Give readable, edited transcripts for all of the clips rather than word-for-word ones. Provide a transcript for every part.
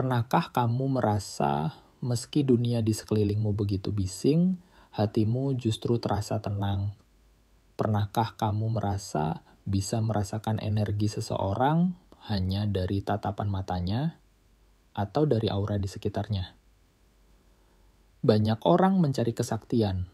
Pernahkah kamu merasa meski dunia di sekelilingmu begitu bising, hatimu justru terasa tenang? Pernahkah kamu merasa bisa merasakan energi seseorang hanya dari tatapan matanya atau dari aura di sekitarnya? Banyak orang mencari kesaktian.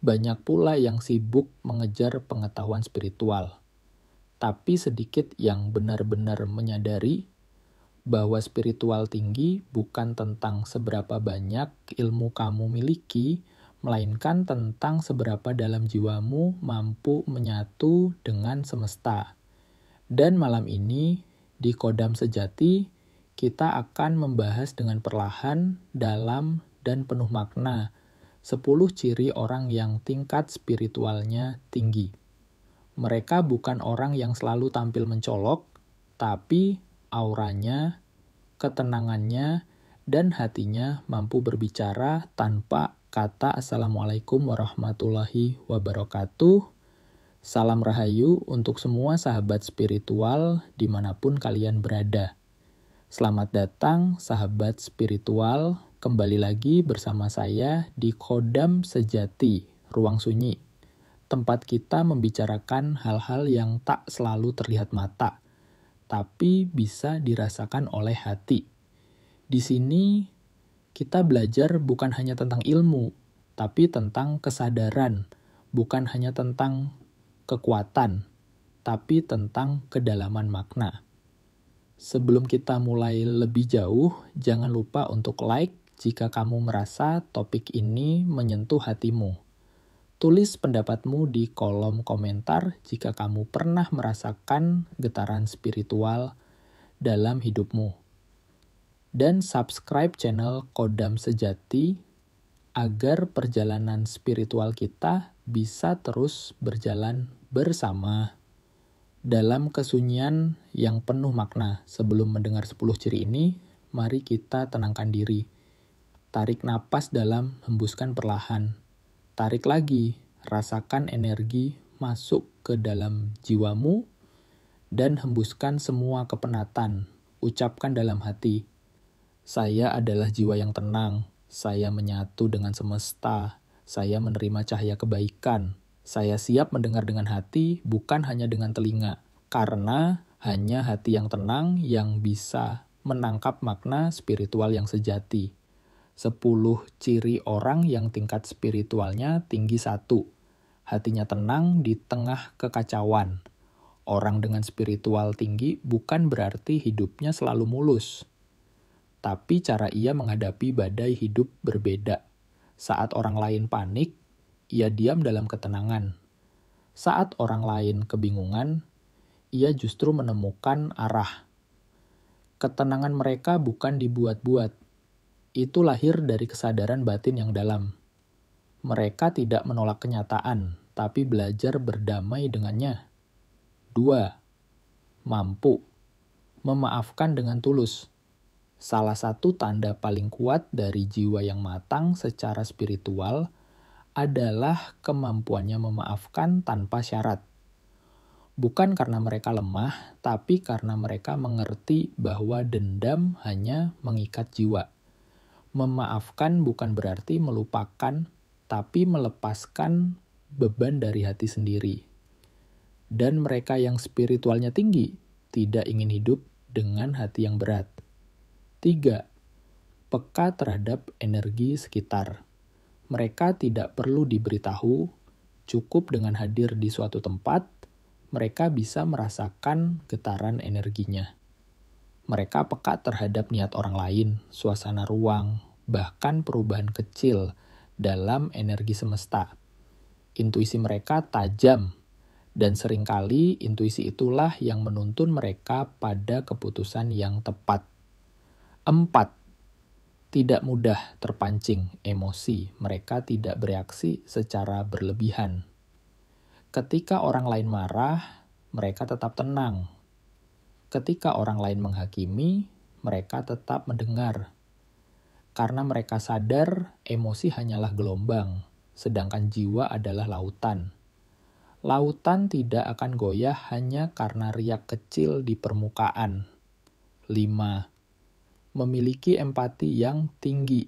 Banyak pula yang sibuk mengejar pengetahuan spiritual. Tapi sedikit yang benar-benar menyadari bahwa spiritual tinggi bukan tentang seberapa banyak ilmu kamu miliki, melainkan tentang seberapa dalam jiwamu mampu menyatu dengan semesta. Dan malam ini, di Kodam Sejati, kita akan membahas dengan perlahan, dalam, dan penuh makna 10 ciri orang yang tingkat spiritualnya tinggi. Mereka bukan orang yang selalu tampil mencolok, tapi auranya, ketenangannya, dan hatinya mampu berbicara tanpa kata Assalamualaikum warahmatullahi wabarakatuh. Salam Rahayu untuk semua sahabat spiritual dimanapun kalian berada. Selamat datang sahabat spiritual, kembali lagi bersama saya di Kodam Sejati, Ruang Sunyi. Tempat kita membicarakan hal-hal yang tak selalu terlihat mata, tapi bisa dirasakan oleh hati. Di sini kita belajar bukan hanya tentang ilmu, tapi tentang kesadaran, bukan hanya tentang kekuatan, tapi tentang kedalaman makna. Sebelum kita mulai lebih jauh, jangan lupa untuk like jika kamu merasa topik ini menyentuh hatimu. Tulis pendapatmu di kolom komentar jika kamu pernah merasakan getaran spiritual dalam hidupmu. Dan subscribe channel Kodam Sejati agar perjalanan spiritual kita bisa terus berjalan bersama. Dalam kesunyian yang penuh makna, sebelum mendengar 10 ciri ini, mari kita tenangkan diri. Tarik napas dalam, hembuskan perlahan. Tarik lagi, rasakan energi masuk ke dalam jiwamu, dan hembuskan semua kepenatan. Ucapkan dalam hati, saya adalah jiwa yang tenang, saya menyatu dengan semesta, saya menerima cahaya kebaikan, saya siap mendengar dengan hati, bukan hanya dengan telinga, karena hanya hati yang tenang yang bisa menangkap makna spiritual yang sejati. 10 ciri orang yang tingkat spiritualnya tinggi 1. Hatinya tenang di tengah kekacauan. Orang dengan spiritual tinggi bukan berarti hidupnya selalu mulus. Tapi cara ia menghadapi badai hidup berbeda. Saat orang lain panik, ia diam dalam ketenangan. Saat orang lain kebingungan, ia justru menemukan arah. Ketenangan mereka bukan dibuat-buat. Itu lahir dari kesadaran batin yang dalam. Mereka tidak menolak kenyataan, tapi belajar berdamai dengannya. 2. Mampu memaafkan dengan tulus. Salah satu tanda paling kuat dari jiwa yang matang secara spiritual adalah kemampuannya memaafkan tanpa syarat. Bukan karena mereka lemah, tapi karena mereka mengerti bahwa dendam hanya mengikat jiwa. Memaafkan bukan berarti melupakan, tapi melepaskan beban dari hati sendiri. Dan mereka yang spiritualnya tinggi tidak ingin hidup dengan hati yang berat. 3. Peka terhadap energi sekitar. Mereka tidak perlu diberitahu, cukup dengan hadir di suatu tempat, mereka bisa merasakan getaran energinya. Mereka peka terhadap niat orang lain, suasana ruang, bahkan perubahan kecil dalam energi semesta. Intuisi mereka tajam, dan seringkali intuisi itulah yang menuntun mereka pada keputusan yang tepat. 4. Tidak mudah terpancing emosi, mereka tidak bereaksi secara berlebihan. Ketika orang lain marah, mereka tetap tenang. Ketika orang lain menghakimi, mereka tetap mendengar. Karena mereka sadar emosi hanyalah gelombang, sedangkan jiwa adalah lautan. Lautan tidak akan goyah hanya karena riak kecil di permukaan. 5. memiliki empati yang tinggi.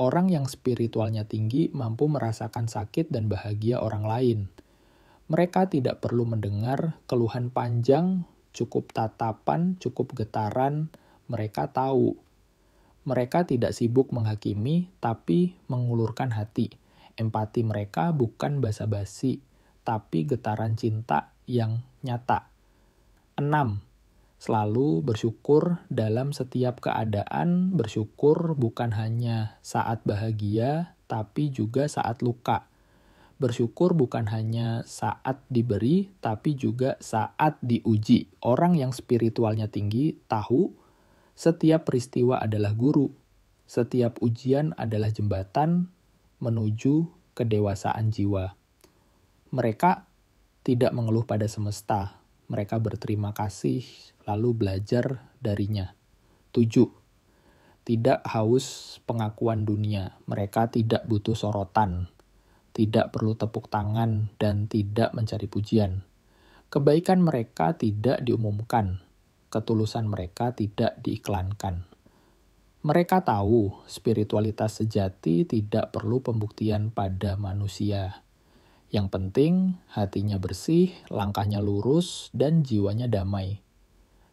Orang yang spiritualnya tinggi mampu merasakan sakit dan bahagia orang lain. Mereka tidak perlu mendengar keluhan panjang, cukup tatapan, cukup getaran. Mereka tahu. Mereka tidak sibuk menghakimi, tapi mengulurkan hati. Empati mereka bukan basa-basi, tapi getaran cinta yang nyata. 6. Selalu bersyukur dalam setiap keadaan. Bersyukur bukan hanya saat bahagia, tapi juga saat luka. Bersyukur bukan hanya saat diberi, tapi juga saat diuji. Orang yang spiritualnya tinggi tahu setiap peristiwa adalah guru. Setiap ujian adalah jembatan menuju kedewasaan jiwa. Mereka tidak mengeluh pada semesta. Mereka berterima kasih, lalu belajar darinya. 7. Tidak haus pengakuan dunia. Mereka tidak butuh sorotan, tidak perlu tepuk tangan, dan tidak mencari pujian. Kebaikan mereka tidak diumumkan. Ketulusan mereka tidak diiklankan. Mereka tahu spiritualitas sejati tidak perlu pembuktian pada manusia. Yang penting, hatinya bersih, langkahnya lurus, dan jiwanya damai.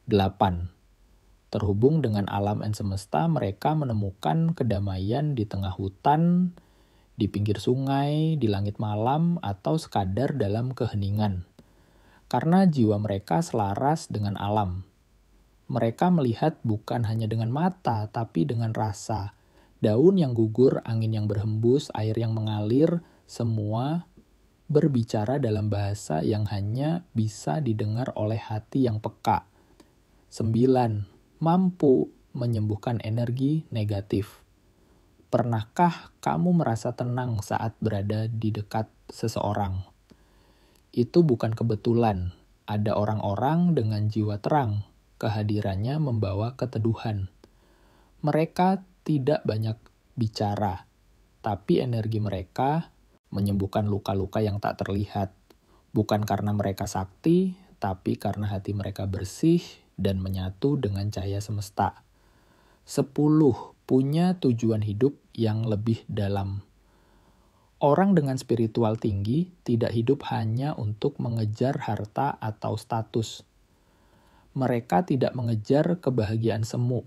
8. Terhubung dengan alam dan semesta, mereka menemukan kedamaian di tengah hutan, di pinggir sungai, di langit malam, atau sekadar dalam keheningan. Karena jiwa mereka selaras dengan alam. Mereka melihat bukan hanya dengan mata, tapi dengan rasa. Daun yang gugur, angin yang berhembus, air yang mengalir, semua berbicara dalam bahasa yang hanya bisa didengar oleh hati yang peka. 9. Mampu menyembuhkan energi negatif. Pernahkah kamu merasa tenang saat berada di dekat seseorang? Itu bukan kebetulan. Ada orang-orang dengan jiwa terang. Kehadirannya membawa keteduhan. Mereka tidak banyak bicara, tapi energi mereka menyembuhkan luka-luka yang tak terlihat. Bukan karena mereka sakti, tapi karena hati mereka bersih dan menyatu dengan cahaya semesta. 10. Punya tujuan hidup yang lebih dalam. Orang dengan spiritual tinggi tidak hidup hanya untuk mengejar harta atau status. Mereka tidak mengejar kebahagiaan semu.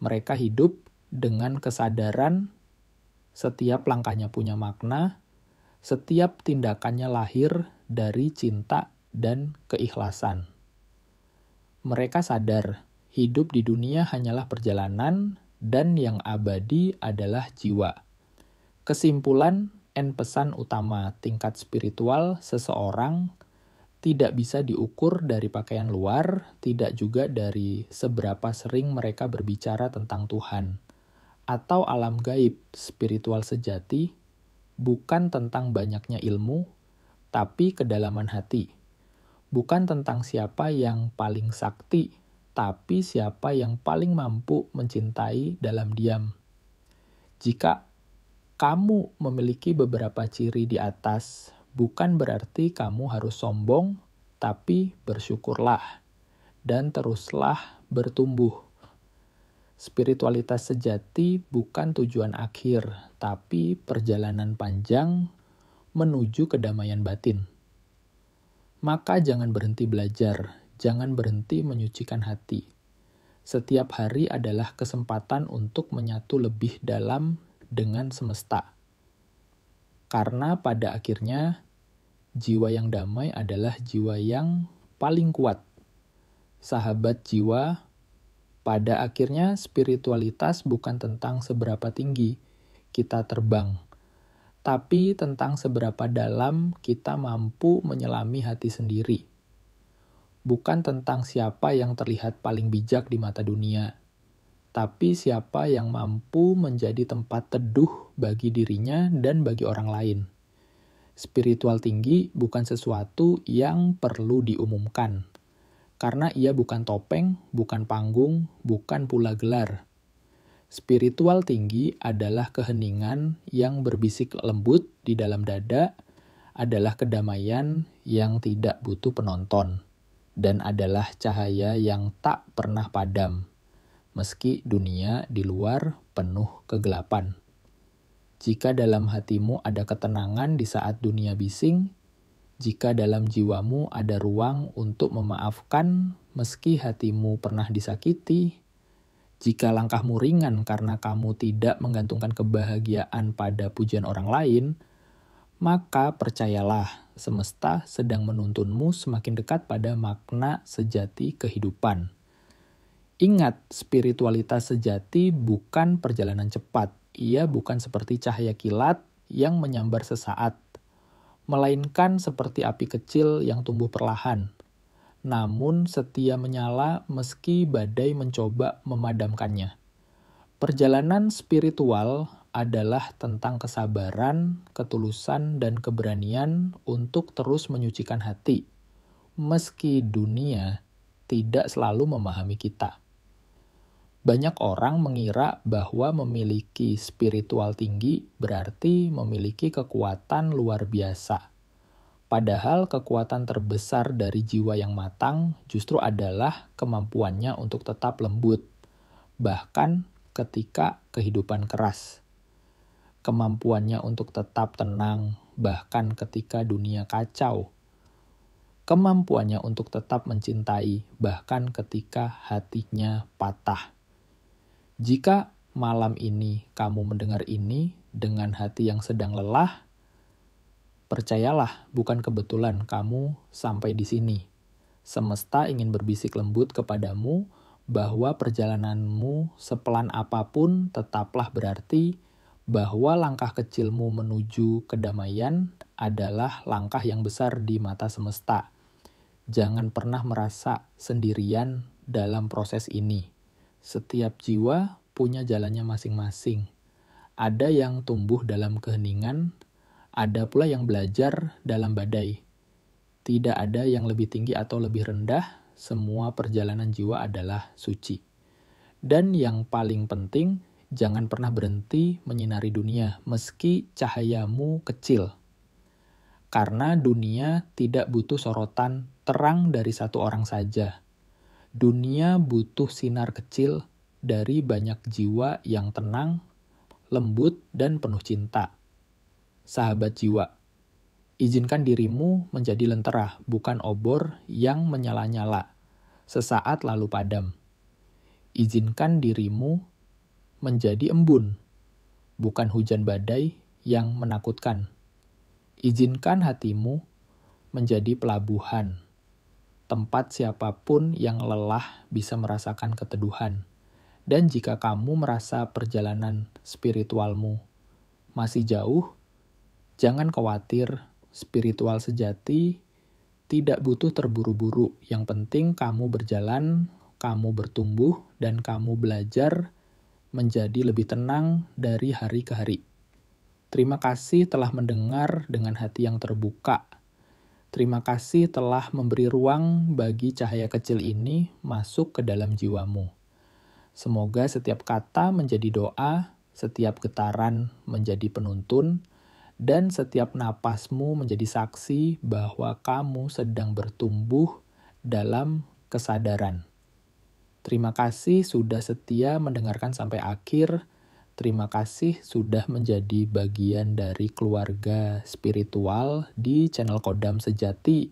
Mereka hidup dengan kesadaran setiap langkahnya punya makna, setiap tindakannya lahir dari cinta dan keikhlasan. Mereka sadar, hidup di dunia hanyalah perjalanan, dan yang abadi adalah jiwa. Kesimpulan dan pesan utama tingkat spiritual seseorang tidak bisa diukur dari pakaian luar, tidak juga dari seberapa sering mereka berbicara tentang Tuhan atau alam gaib. Spiritual sejati bukan tentang banyaknya ilmu, tapi kedalaman hati. Bukan tentang siapa yang paling sakti, tapi siapa yang paling mampu mencintai dalam diam. Jika kamu memiliki beberapa ciri di atas, bukan berarti kamu harus sombong, tapi bersyukurlah dan teruslah bertumbuh. Spiritualitas sejati bukan tujuan akhir, tapi perjalanan panjang menuju kedamaian batin. Maka jangan berhenti belajar, jangan berhenti menyucikan hati. Setiap hari adalah kesempatan untuk menyatu lebih dalam dengan semesta. Karena pada akhirnya, jiwa yang damai adalah jiwa yang paling kuat. Sahabat jiwa, pada akhirnya spiritualitas bukan tentang seberapa tinggi kita terbang, tapi tentang seberapa dalam kita mampu menyelami hati sendiri. Bukan tentang siapa yang terlihat paling bijak di mata dunia, tapi siapa yang mampu menjadi tempat teduh bagi dirinya dan bagi orang lain. Spiritual tinggi bukan sesuatu yang perlu diumumkan, karena ia bukan topeng, bukan panggung, bukan pula gelar. Spiritual tinggi adalah keheningan yang berbisik lembut di dalam dada, adalah kedamaian yang tidak butuh penonton, dan adalah cahaya yang tak pernah padam. meski dunia di luar penuh kegelapan. Jika dalam hatimu ada ketenangan di saat dunia bising, jika dalam jiwamu ada ruang untuk memaafkan meski hatimu pernah disakiti, jika langkahmu ringan karena kamu tidak menggantungkan kebahagiaan pada pujian orang lain, maka percayalah, semesta sedang menuntunmu semakin dekat pada makna sejati kehidupan. Ingat, spiritualitas sejati bukan perjalanan cepat. Ia bukan seperti cahaya kilat yang menyambar sesaat, melainkan seperti api kecil yang tumbuh perlahan, namun setia menyala meski badai mencoba memadamkannya. Perjalanan spiritual adalah tentang kesabaran, ketulusan, dan keberanian untuk terus menyucikan hati, meski dunia tidak selalu memahami kita. Banyak orang mengira bahwa memiliki spiritual tinggi berarti memiliki kekuatan luar biasa. Padahal kekuatan terbesar dari jiwa yang matang justru adalah kemampuannya untuk tetap lembut, bahkan ketika kehidupan keras. Kemampuannya untuk tetap tenang, bahkan ketika dunia kacau. Kemampuannya untuk tetap mencintai, bahkan ketika hatinya patah. Jika malam ini kamu mendengar ini dengan hati yang sedang lelah, percayalah bukan kebetulan kamu sampai di sini. Semesta ingin berbisik lembut kepadamu bahwa perjalananmu sepelan apapun tetaplah berarti, bahwa langkah kecilmu menuju kedamaian adalah langkah yang besar di mata semesta. Jangan pernah merasa sendirian dalam proses ini. Setiap jiwa punya jalannya masing-masing. Ada yang tumbuh dalam keheningan, ada pula yang belajar dalam badai. Tidak ada yang lebih tinggi atau lebih rendah, semua perjalanan jiwa adalah suci. Dan yang paling penting, jangan pernah berhenti menyinari dunia, meski cahayamu kecil. Karena dunia tidak butuh sorotan terang dari satu orang saja. Dunia butuh sinar kecil dari banyak jiwa yang tenang, lembut, dan penuh cinta. Sahabat jiwa, izinkan dirimu menjadi lentera, bukan obor yang menyala-nyala, sesaat lalu padam. Izinkan dirimu menjadi embun, bukan hujan badai yang menakutkan. Izinkan hatimu menjadi pelabuhan, tempat siapapun yang lelah bisa merasakan keteduhan. Dan jika kamu merasa perjalanan spiritualmu masih jauh, jangan khawatir, spiritual sejati tidak butuh terburu-buru. Yang penting kamu berjalan, kamu bertumbuh, dan kamu belajar menjadi lebih tenang dari hari ke hari. Terima kasih telah mendengar dengan hati yang terbuka. Terima kasih telah memberi ruang bagi cahaya kecil ini masuk ke dalam jiwamu. Semoga setiap kata menjadi doa, setiap getaran menjadi penuntun, dan setiap napasmu menjadi saksi bahwa kamu sedang bertumbuh dalam kesadaran. Terima kasih sudah setia mendengarkan sampai akhir. Terima kasih sudah menjadi bagian dari keluarga spiritual di channel Kodam Sejati.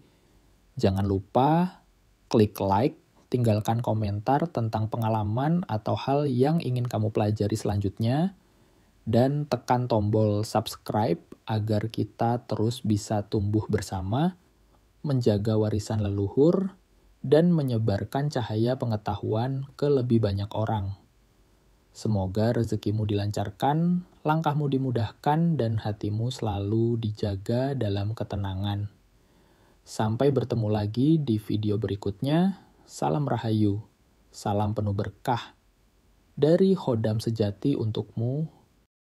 Jangan lupa klik like, tinggalkan komentar tentang pengalaman atau hal yang ingin kamu pelajari selanjutnya, dan tekan tombol subscribe agar kita terus bisa tumbuh bersama, menjaga warisan leluhur, dan menyebarkan cahaya pengetahuan ke lebih banyak orang. Semoga rezekimu dilancarkan, langkahmu dimudahkan, dan hatimu selalu dijaga dalam ketenangan. Sampai bertemu lagi di video berikutnya. Salam Rahayu, salam penuh berkah. Dari Kodam Sejati untukmu,